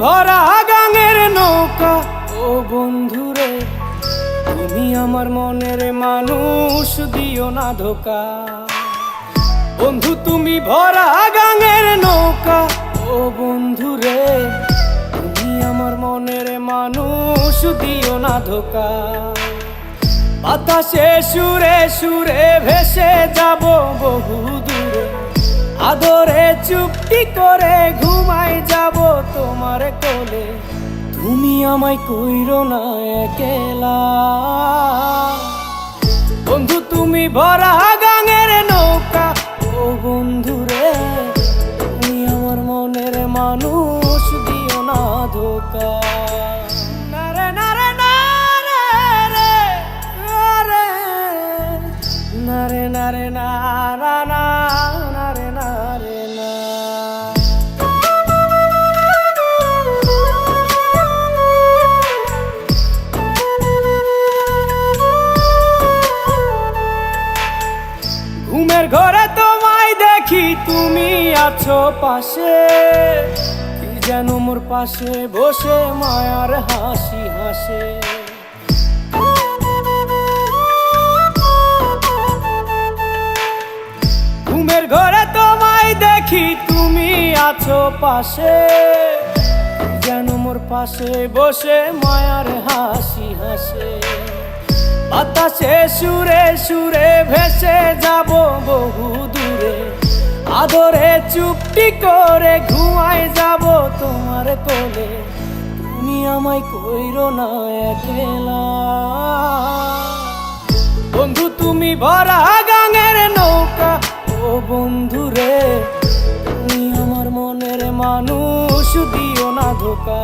ভরা গাঙের নৌকা ও বন্ধুরে, তুমি আমার মনের মানুষ, দিও না ধোকা। বন্ধু তুমি ভরা গাঙের নৌকা ও বন্ধুরে, তুমি আমার মনের মানুষ, দিও না ধোকা। বাতাসে সুরে সুরে ভেসে যাব বহু দূরে, আদরে চুপটি করে ঘুমাই যাব তোমার কোলে। তুমি আমায় কইরো না একলা, বন্ধু তুমি ভরা গাঙের নৌকা ও বন্ধুরে, তুমি আমার মনের মানুষ, দিও না ধোকা। নারে নারে নারে রে, নারে নারে নারা না, নারে নারে না। ঘুমের ঘরে তোমায় দেখি, তুমি আছো পাশে, কি যেন মোর পাশে বসে মায়ার হাসি হাসে। ঘুমের ঘরে তোমায় দেখি, তুমি আছো পাশে, কি যেন মোর পাশে বসে মায়ার হাসি হাসে। বাতাসে সুরে সুরে ভেসে যাব বহু দূরে, আদরে চুপটি করে ঘুমাই যাব তোমার কোলে। তুমি আমায় কইরো না একলা, বন্ধু তুমি ভরা গাঙের নৌকা ও বন্ধুরে, তুমি আমার মনের মানুষ, দিও না ধোকা।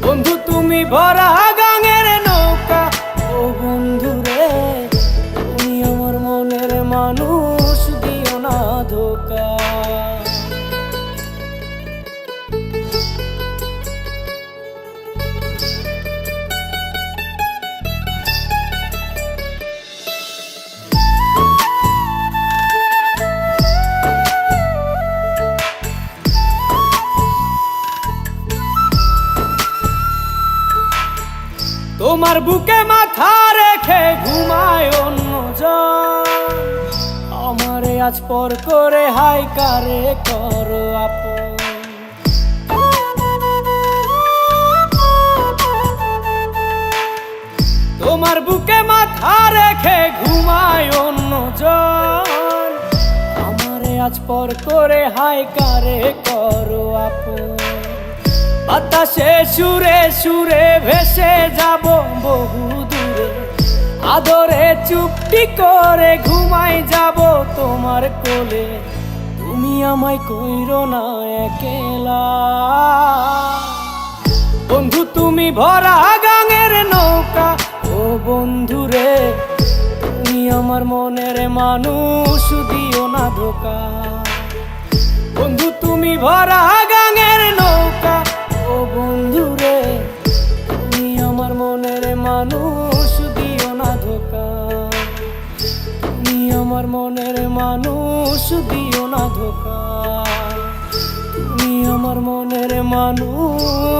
বন্ধু তুমি ভরা গাঙের নৌকা ও বন্ধুরে, তুমি আমার মনের মানুষ, দিও না ধোকা। তোমার বুকে মাথা রেখে ঘুমায় অন্যজন, আমারে আজ পর করে হাই কারে করো আপন। তোমার বুকে মাথা রেখে ঘুমায় অন্যজন, আমারে আজ পর করে হাই কারে করো আপন। বাতাসে সুরে সুরে ভেসে যাব বহু দূরে, আদরে চুপটি করে ঘুমাই যাব তোমার কোলে। তুমি আমায় কইরো না একলা, বন্ধু তুমি ভরা গাঙের নৌকা ও বন্ধুরে, তুমি আমার মনের মানুষ, দিও না ধোকা। বন্ধু তুমি ভরা গাঙের নৌকা ও বন্ধুরে, তুমি আমার মনের মানুষ, দিও না ধোকা। তুমি আমার মনের মানুষ, দিও না ধোকা। তুমি আমার মনের মানুষ।